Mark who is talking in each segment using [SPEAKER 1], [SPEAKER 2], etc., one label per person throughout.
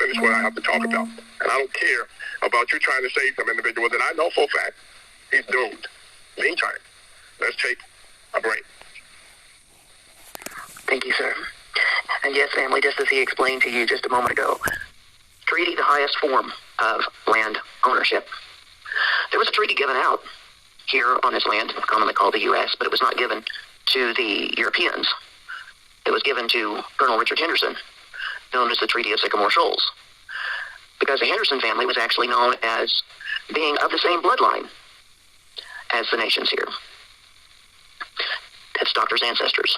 [SPEAKER 1] finish what I have to talk about. And I don't care about you trying to save some individual that I know for a fact he's doomed. Meantime, let's take a break.
[SPEAKER 2] Thank you, sir. And yes, family, just as he explained to you just a moment ago, treaty, the highest form of land ownership. There was a treaty given out here on this land, commonly called the U.S., but it was not given to the Europeans. It was given to Colonel Richard Henderson, known as the Treaty of Sycamore Shoals, because the Henderson family was actually known as being of the same bloodline as the nations here. That's Doctor's ancestors.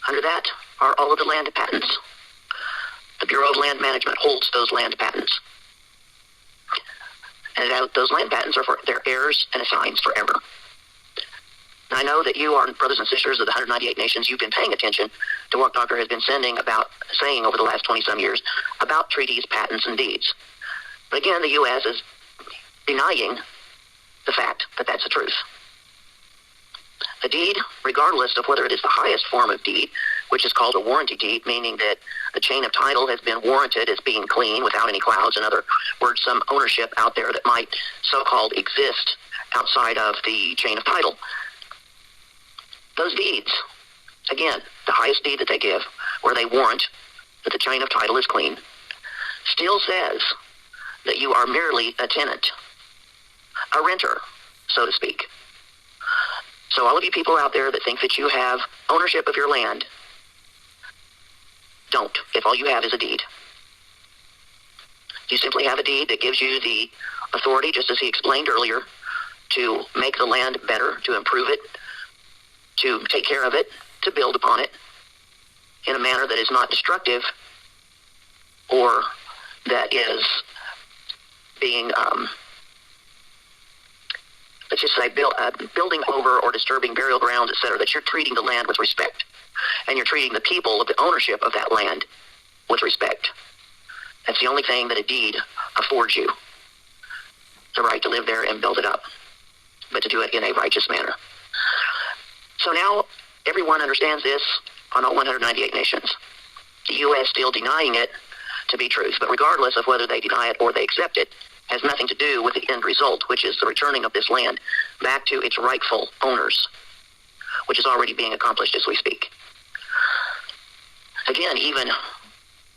[SPEAKER 2] Under that are all of the land patents. The Bureau of Land Management holds those land patents. And those land patents are for their heirs and assigns forever. And I know that you are brothers and sisters of the 198 nations. You've been paying attention to what Doctor has been saying over the last 20-some years about treaties, patents, and deeds. But again, the U.S. is denying the fact that that's the truth. A deed, regardless of whether it is the highest form of deed, which is called a warranty deed, meaning that the chain of title has been warranted as being clean without any clouds. In other words, some ownership out there that might so-called exist outside of the chain of title. Those deeds, again, the highest deed that they give, where they warrant that the chain of title is clean, still says that you are merely a tenant, a renter, so to speak. So all of you people out there that think that you have ownership of your land, don't, if all you have is a deed. You simply have a deed that gives you the authority, just as he explained earlier, to make the land better, to improve it, to take care of it, to build upon it in a manner that is not destructive or that is being, let's just say, building over or disturbing burial grounds, etc., that you're treating the land with respect. And you're treating the people of the ownership of that land with respect. That's the only thing that a deed affords you, the right to live there and build it up, but to do it in a righteous manner. So now everyone understands this on all 198 nations. The U.S. still denying it to be truth, but regardless of whether they deny it or they accept it, has nothing to do with the end result, which is the returning of this land back to its rightful owners, which is already being accomplished as we speak. Again, even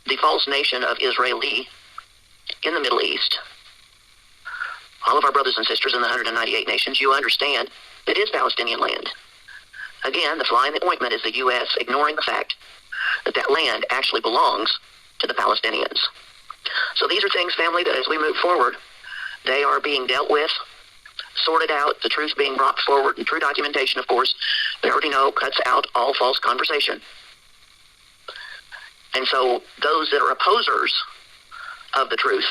[SPEAKER 2] the false nation of Israeli in the Middle East, all of our brothers and sisters in the 198 nations, you understand it is Palestinian land. Again, the fly in the ointment is the U.S. ignoring the fact that that land actually belongs to the Palestinians. So these are things, family, that as we move forward, they are being dealt with, sorted out, the truth being brought forward, and true documentation, of course, we already know cuts out all false conversation. And so those that are opposers of the truth,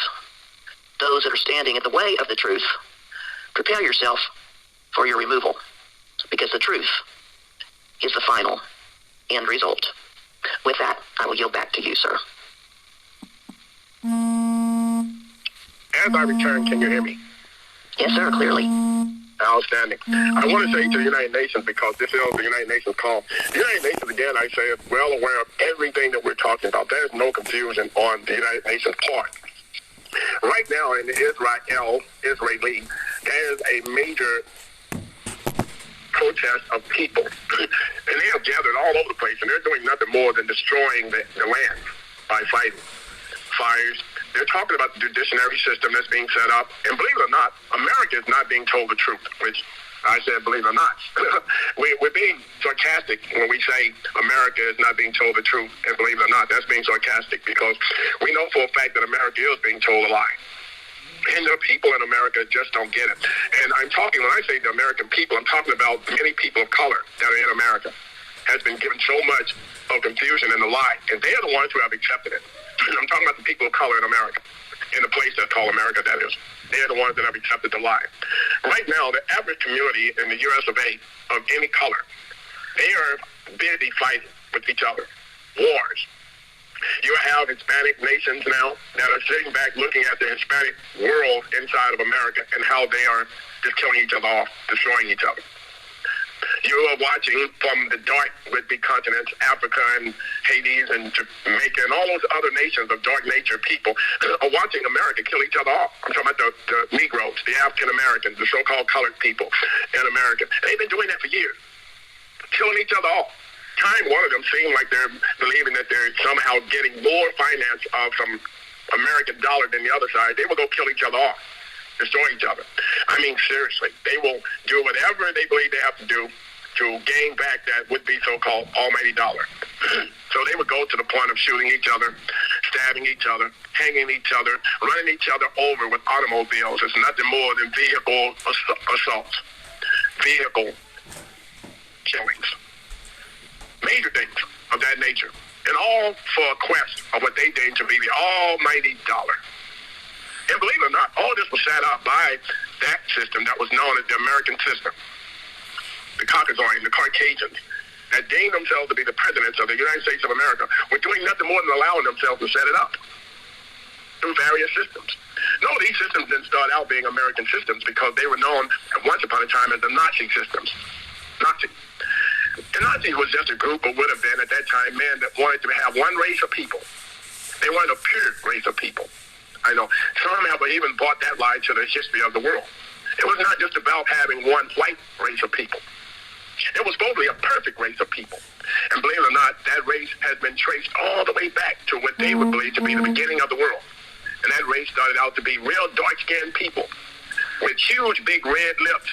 [SPEAKER 2] those that are standing in the way of the truth, prepare yourself for your removal, because the truth is the final end result. With that, I will yield back to you, sir.
[SPEAKER 1] As I return, can you hear me?
[SPEAKER 2] Yes, sir, clearly.
[SPEAKER 1] Outstanding. I want to say to the United Nations, because this is the United Nations call. The United Nations, again, I say, is well aware of everything that we're talking about. There's no confusion on the United Nations part. Right now in Israel, there is a major protest of people. And they have gathered all over the place, and they're doing nothing more than destroying the land by fighting fires. They're talking about the judiciary system that's being set up. And believe it or not, America is not being told the truth, which I said, believe it or not. We're being sarcastic when we say America is not being told the truth. And believe it or not, that's being sarcastic, because we know for a fact that America is being told a lie. And the people in America just don't get it. And I'm talking, when I say the American people, I'm talking about many people of color that are in America has been given so much of confusion and the lie. And they're the ones who have accepted it. I'm talking about the people of color in America, in the place that's called America, that is. They're the ones that have accepted the lie. Right now, the average community in the U.S. of A, of any color, they are busy fighting with each other. Wars. You have Hispanic nations now that are sitting back looking at the Hispanic world inside of America and how they are just killing each other off, destroying each other. You are watching from the dark would-be continents, Africa and Haiti and Jamaica and all those other nations of dark nature people are watching America kill each other off. I'm talking about the Negroes, the African Americans, the so-called colored people in America. They've been doing that for years, killing each other off. Time one of them seemed like they're believing that they're somehow getting more finance from American dollar than the other side. They will go kill each other off, destroy each other. I mean, seriously, they will do whatever they believe they have to do to gain back that would-be so-called almighty dollar. So they would go to the point of shooting each other, stabbing each other, hanging each other, running each other over with automobiles. It's nothing more than vehicle assaults, vehicle killings, major things of that nature, and all for a quest of what they deem to be the almighty dollar. And believe it or not, all this was set up by that system that was known as the American system. The Caucasians, the Caucasians, that deemed themselves to be the presidents of the United States of America, were doing nothing more than allowing themselves to set it up through various systems. No, these systems didn't start out being American systems because they were known at once upon a time as the Nazi systems. Nazi. The Nazis was just a group, or would have been at that time, men that wanted to have one race of people. They wanted a pure race of people. I know. Some have even brought that lie to the history of the world. It was not just about having one white race of people. It was supposed to be a perfect race of people. And believe it or not, that race has been traced all the way back to what they would believe to be the beginning of the world. And that race started out to be real dark-skinned people with huge, big red lips.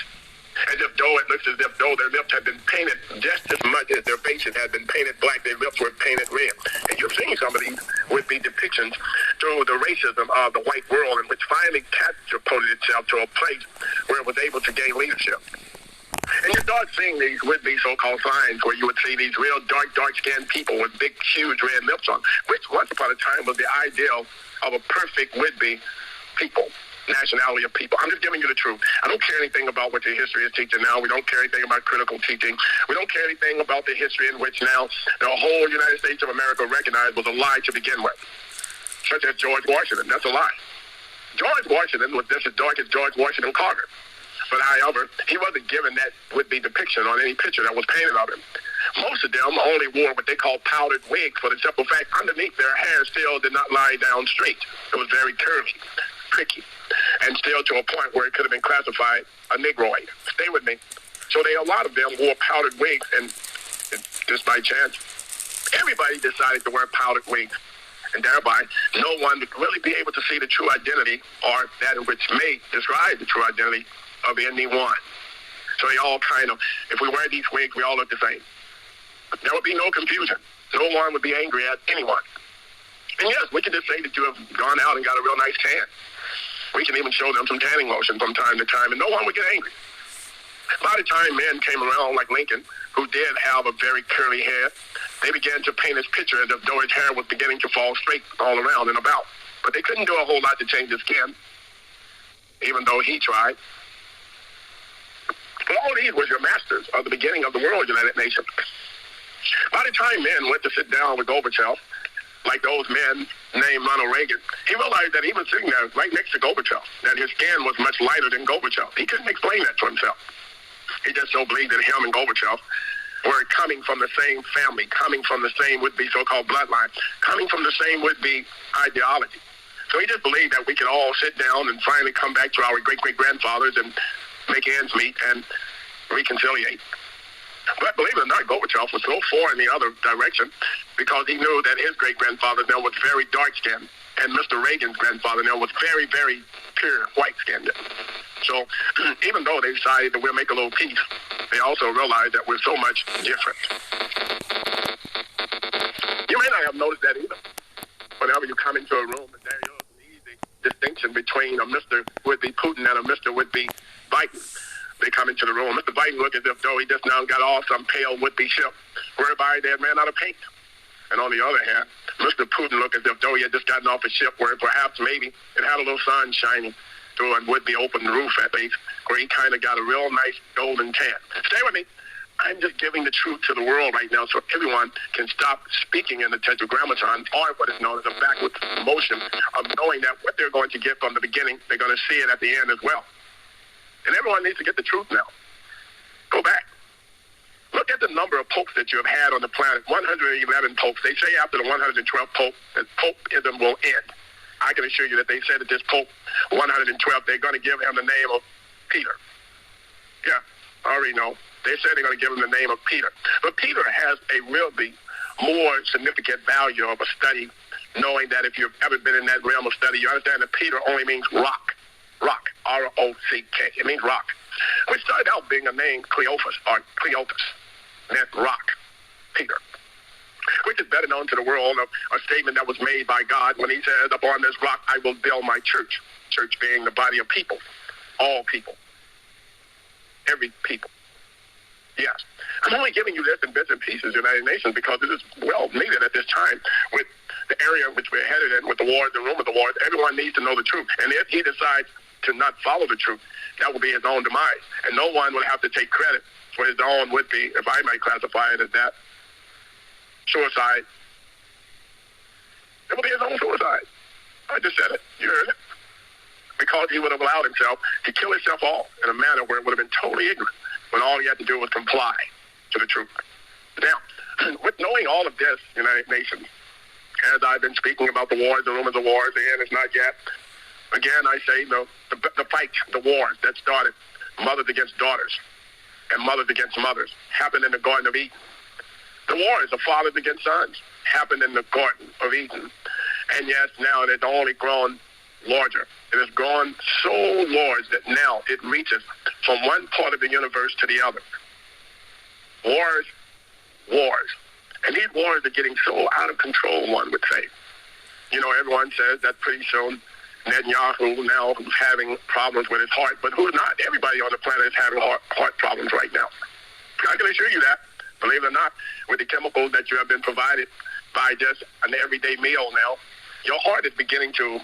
[SPEAKER 1] As if though it looks as if though their lips had been painted just as much as their faces had been painted black, their lips were painted red. And you've seen some of these would-be depictions through the racism of the white world, in which finally catapulted itself to a place where it was able to gain leadership. And you start seeing these would-be so-called signs where you would see these real dark-skinned people with big, huge red lips on, which once upon a time was the ideal of a perfect would-be people. Nationality of people. I'm just giving you the truth. I don't care anything about what your history is teaching now. We don't care anything about critical teaching. We don't care anything about the history in which now the whole United States of America recognized was a lie to begin with, such as George Washington. That's a lie. George Washington was just as dark as George Washington Carter. But however, he wasn't given that would-be depiction on any picture that was painted of him. Most of them only wore what they call powdered wigs for the simple fact underneath their hair still did not lie down straight. It was very curly, tricky, and still to a point where it could have been classified a Negroid. Stay with me. So a lot of them wore powdered wigs, and just by chance, everybody decided to wear powdered wigs. And thereby, no one would really be able to see the true identity, or that which may describe the true identity of anyone. So they all kind of, if we wear these wigs, we all look the same. There would be no confusion. No one would be angry at anyone. And yes, we can just say that you have gone out and got a real nice tan. We can even show them some tanning lotion from time to time, and no one would get angry. By the time men came around, like Lincoln, who did have a very curly hair, they began to paint his picture as if though his hair was beginning to fall straight all around and about. But they couldn't do a whole lot to change his skin, even though he tried. All these were your masters of the beginning of the world, United Nations. By the time men went to sit down with Gorbachev, like those men named Ronald Reagan, he realized that he was sitting there right next to Gorbachev, that his skin was much lighter than Gorbachev. He couldn't explain that to himself. He just so believed that him and Gorbachev were coming from the same family, coming from the same would-be so-called bloodline, coming from the same would-be ideology. So he just believed that we could all sit down and finally come back to our great-great-grandfathers and make ends meet and reconciliate. But believe it or not, Gorbachev was so far in the other direction because he knew that his great-grandfather now was very dark-skinned, and Mr. Reagan's grandfather now was very, very pure white-skinned. So even though they decided that we'll make a little peace, they also realized that we're so much different. You may not have noticed that either. Whenever you come into a room, there is an easy distinction between a Mr. would-be Putin and a Mr. would-be Biden. They come into the room. Mr. Biden looked as if though he just now got off some pale would-be ship whereby they had ran out of paint. And on the other hand, Mr. Putin looked as if though he had just gotten off a ship where perhaps maybe it had a little sun shining through a would-be open roof at least, where he kind of got a real nice golden tan. Stay with me. I'm just giving the truth to the world right now so everyone can stop speaking in the tetragrammaton, or what is known as a backward motion of knowing that what they're going to get from the beginning, they're going to see it at the end as well. And everyone needs to get the truth now. Go back. Look at the number of popes that you have had on the planet. 111 popes. They say after the 112th pope, that popeism will end. I can assure you that they said that this pope, 112th, they're going to give him the name of Peter. Yeah, I already know. They said they're going to give him the name of Peter. But Peter has a really more significant value of a study, knowing that if you've ever been in that realm of study, you understand that Peter only means rock. Rock, R-O-C-K. It means rock. Which started out being a name, Cleophas, or Cleopas, meant rock, Peter. Which is better known to the world of a statement that was made by God when he says, upon this rock I will build my church. Church being the body of people, all people, every people. Yes. I'm only giving you this in bits and pieces, United Nations, because it is well needed at this time with the area in which we're headed in, with the wars, the rumors of the wars. Everyone needs to know the truth. And if he decides to not follow the truth, that will be his own demise. And no one will have to take credit for his own would-be, if I might classify it as that, suicide. It will be his own suicide. I just said it. You heard it. Because he would have allowed himself to kill himself off in a manner where it would have been totally ignorant, when all he had to do was comply to the truth. Now, with knowing all of this, United Nations, as I've been speaking about the wars, the rumors of wars, the end is not yet. Again, I say the fight, the wars that started, mothers against daughters and mothers against mothers, happened in the Garden of Eden. The wars of fathers against sons happened in the Garden of Eden. And yes, now it has only grown larger. It has grown so large that now it reaches from one part of the universe to the other. Wars. And these wars are getting so out of control, one would say. You know, everyone says that pretty soon Netanyahu now who's having problems with his heart, but who's not? Everybody on the planet is having heart problems right now. I can assure you that, believe it or not, with the chemicals that you have been provided by just an everyday meal now, your heart is beginning to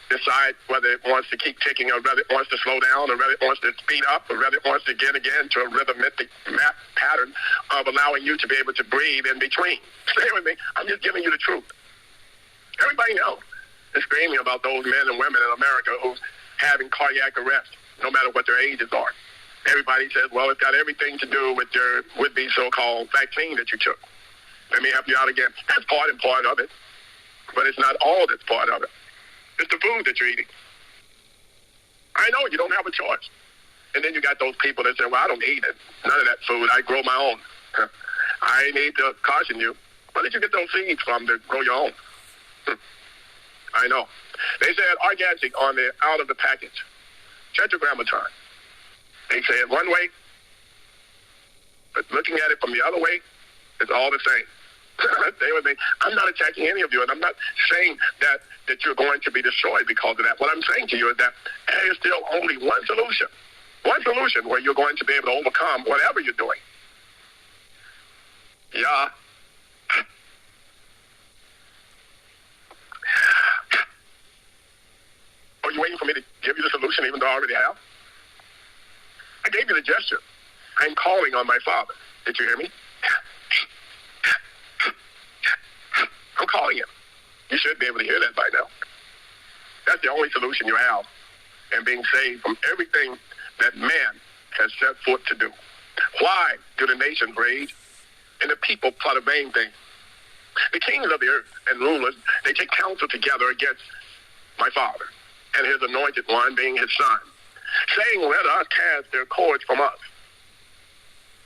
[SPEAKER 1] decide whether it wants to keep ticking or whether it wants to slow down or whether it wants to speed up or whether it wants to get again to a rhythmic map pattern of allowing you to be able to breathe in between. Stay with me. I'm just giving you the truth. Everybody knows. They're screaming about those men and women in America who's having cardiac arrest, no matter what their ages are. Everybody says, well, it's got everything to do with your would-be so-called vaccine that you took. Let me help you out again. That's part of it, but it's not all that's part of it. It's the food that you're eating. I know you don't have a choice. And then you got those people that say, well, I don't eat it. None of that food. I grow my own. I need to caution you. Where did you get those seeds from to grow your own? I know. They said organic on the out of the package. Tetragrammaton. They say it one way, but looking at it from the other way, it's all the same. Stay with me. I'm not attacking any of you, and I'm not saying that you're going to be destroyed because of that. What I'm saying to you is that there is still only one solution. One solution where you're going to be able to overcome whatever you're doing. Yeah. Are you waiting for me to give you the solution even though I already have? I gave you the gesture. I'm calling on my Father. Did you hear me? I'm calling him. You should be able to hear that by now. That's the only solution you have in being saved from everything that man has set forth to do. Why do the nations rage and the people plot a vain thing? The kings of the earth and rulers, they take counsel together against my Father and his anointed one, being his son, saying, let us cast their cords from us.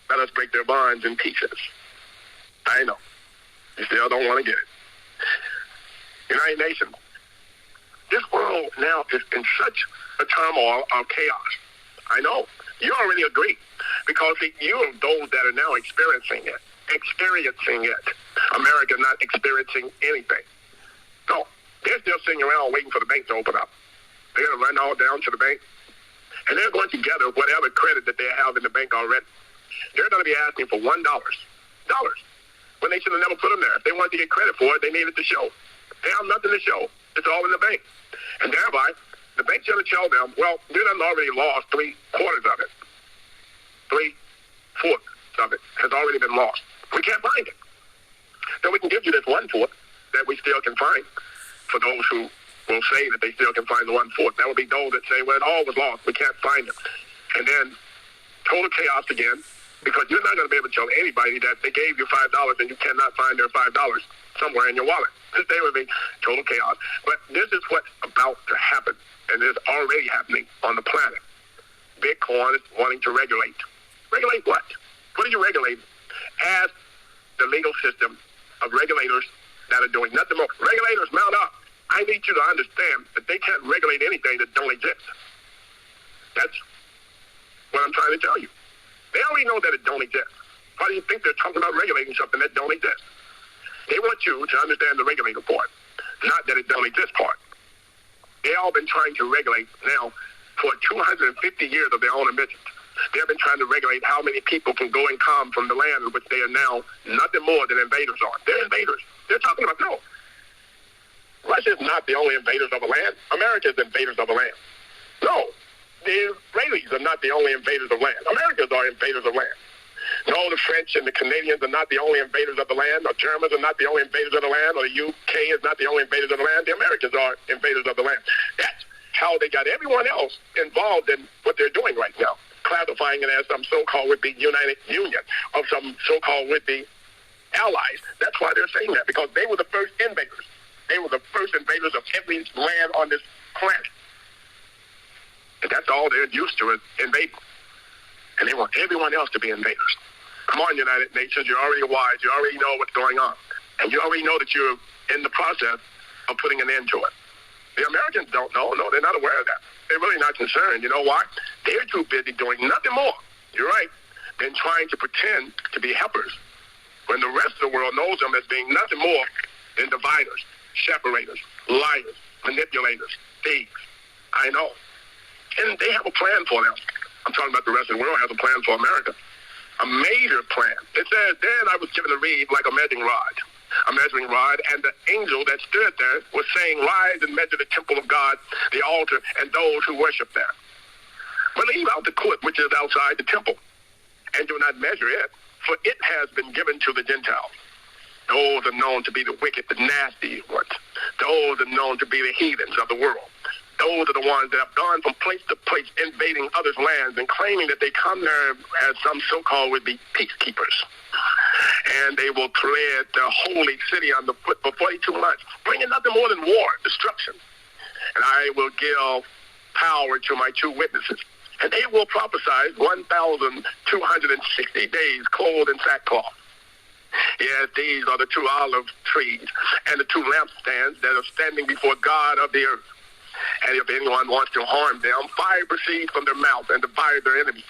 [SPEAKER 1] Let us break their bonds in pieces. I know. You still don't want to get it. United Nations, this world now is in such a turmoil of chaos. I know. You already agree. Because you are those that are now experiencing it. America not experiencing anything. No. They're still sitting around waiting for the bank to open up. They're going to run all down to the bank. And they're going to gather whatever credit that they have in the bank already. They're going to be asking for $1. When they should have never put them there. If they wanted to get credit for it, they needed to show. They have nothing to show. It's all in the bank. And thereby, the bank should have told them, well, you done already lost 3/4 of it. 3/4 of it has already been lost. We can't find it. So we can give you this 1/4 that we still can find for those who will say that they still can find the 1/4. That would be those that say, well, it all was lost. We can't find it. And then total chaos again. Because you're not going to be able to tell anybody that they gave you $5 and you cannot find their $5 somewhere in your wallet. They would be total chaos. But this is what's about to happen, and it's already happening on the planet. Bitcoin is wanting to regulate. Regulate what? What are you regulating? Ask the legal system of regulators that are doing nothing more. Regulators, mount up. I need you to understand that they can't regulate anything that don't exist. That's what I'm trying to tell you. They already know that it don't exist. Why do you think they're talking about regulating something that don't exist? They want you to understand the regulator part, not that it don't exist part. They all been trying to regulate now for 250 years of their own admission. They have been trying to regulate how many people can go and come from the land in which they are now nothing more than invaders are. They're invaders. They're talking about, no. Russia is not the only invaders of a land. America is invaders of a land. No. The Israelis are not the only invaders of land. Americans are invaders of land. No, the French and the Canadians are not the only invaders of the land. The Germans are not the only invaders of the land. Or the UK is not the only invaders of the land. The Americans are invaders of the land. That's how they got everyone else involved in what they're doing right now, classifying it as some so-called would-be United Union of some so-called would-be allies. That's why they're saying that, because they were the first invaders. They were the first invaders of every land on this planet. And that's all they're used to is invading. And they want everyone else to be invaders. Come on, United Nations, you're already wise. You already know what's going on. And you already know that you're in the process of putting an end to it. The Americans don't know. No, they're not aware of that. They're really not concerned. You know why? They're too busy doing nothing more, you're right, than trying to pretend to be helpers, when the rest of the world knows them as being nothing more than dividers, separators, liars, manipulators, thieves. I know. And they have a plan for them. I'm talking about the rest of the world has a plan for America. A major plan. It says, then I was given a reed like a measuring rod, and the angel that stood there was saying, rise and measure the temple of God, the altar, and those who worship there. But leave out the court which is outside the temple, and do not measure it, for it has been given to the Gentiles. Those are known to be the wicked, the nasty ones. Those are known to be the heathens of the world. Those are the ones that have gone from place to place, invading others' lands and claiming that they come there as some so-called would-be peacekeepers. And they will tread the holy city underfoot for 42 months, bringing nothing more than war, destruction. And I will give power to my two witnesses, and they will prophesy 1,260 days clothed in sackcloth. Yes, these are the two olive trees and the two lampstands that are standing before God of the earth. And if anyone wants to harm them, fire proceeds from their mouth and devour their enemies.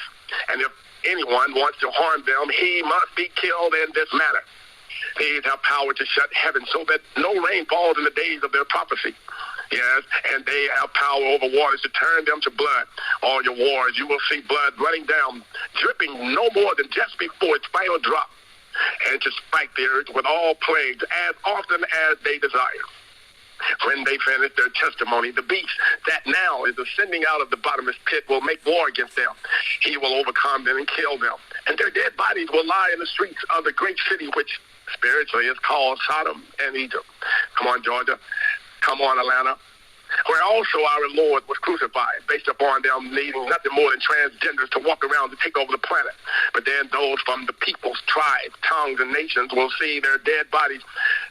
[SPEAKER 1] And if anyone wants to harm them, he must be killed in this manner. These have power to shut heaven so that no rain falls in the days of their prophecy. Yes, and they have power over waters to turn them to blood. All your wars, you will see blood running down, dripping no more than just before its final drop, and to spike the earth with all plagues as often as they desire. When they finish their testimony, the beast that now is ascending out of the bottomless pit will make war against them. He will overcome them and kill them. And their dead bodies will lie in the streets of the great city, which spiritually is called Sodom and Egypt. Come on, Georgia. Come on, Atlanta. Where also our Lord was crucified, based upon them needing nothing more than transgenders to walk around to take over the planet. But then those from the peoples, tribes, tongues, and nations will see their dead bodies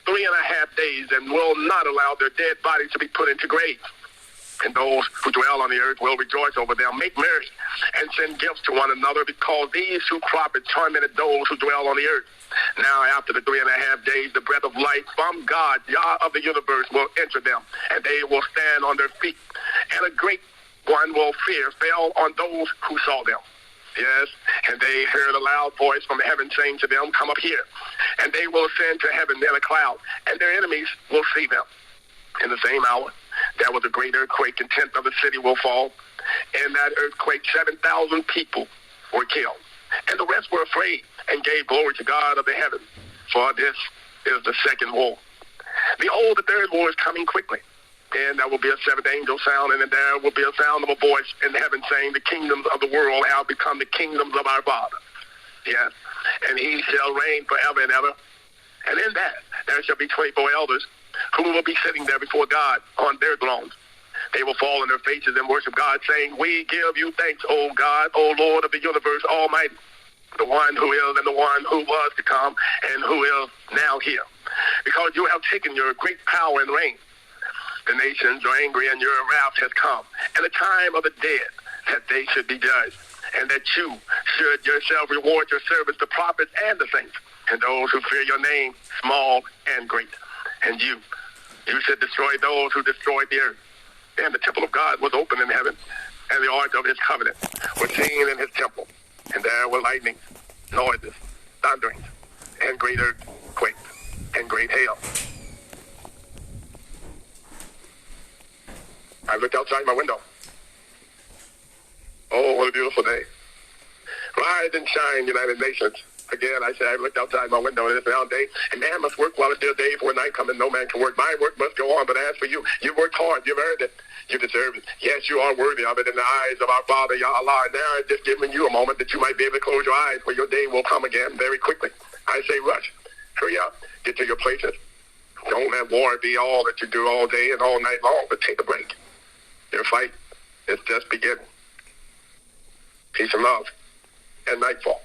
[SPEAKER 1] 3.5 days and will not allow their dead bodies to be put into graves. And those who dwell on the earth will rejoice over them, make merry, and send gifts to one another, because these who crop and tormented those who dwell on the earth. Now, after the 3.5 days, the breath of life from God, Yah of the universe, will enter them, and they will stand on their feet. And a great one will fear fell on those who saw them. Yes, and they heard a loud voice from heaven saying to them, come up here. And they will ascend to heaven in a cloud, and their enemies will see them. In the same hour, there was a great earthquake, and 1/10 of the city will fall. In that earthquake, 7,000 people were killed. And the rest were afraid and gave glory to God of the heavens. For this is the second war. Behold, the third war is coming quickly. And there will be a seventh angel sound, and then there will be a sound of a voice in heaven saying, the kingdoms of the world have become the kingdoms of our Father. Yes, and he shall reign forever and ever. And in that there shall be 24 elders who will be sitting there before God on their thrones. They will fall on their faces and worship God, saying, we give you thanks, O God, O Lord of the universe almighty. the one who is and the one who was to come and who is now here. Because you have taken your great power and reign. The nations are angry and your wrath has come. And the time of the dead that they should be judged. And that you should yourself reward your servants, the prophets and the saints, and those who fear your name, small and great. And you should destroy those who destroyed the earth. And the temple of God was open in heaven, and the ark of his covenant was seen in his temple. And there were lightnings, noises, thunderings, and great earthquakes, and great hail. I looked outside my window. Oh, what a beautiful day. Rise and shine, United Nations. Again, I say, I looked outside my window, and it's now day, and man must work while it's still day, for when night comes and no man can work. My work must go on, but as for you, you worked hard, you've earned it. You deserve it. Yes, you are worthy of it in the eyes of our Father, Ya Allah. Now I'm just giving you a moment that you might be able to close your eyes, for your day will come again very quickly. I say rush. Hurry up. Get to your places. Don't let war be all that you do all day and all night long, but take a break. Your fight is just beginning. Peace and love, and nightfall.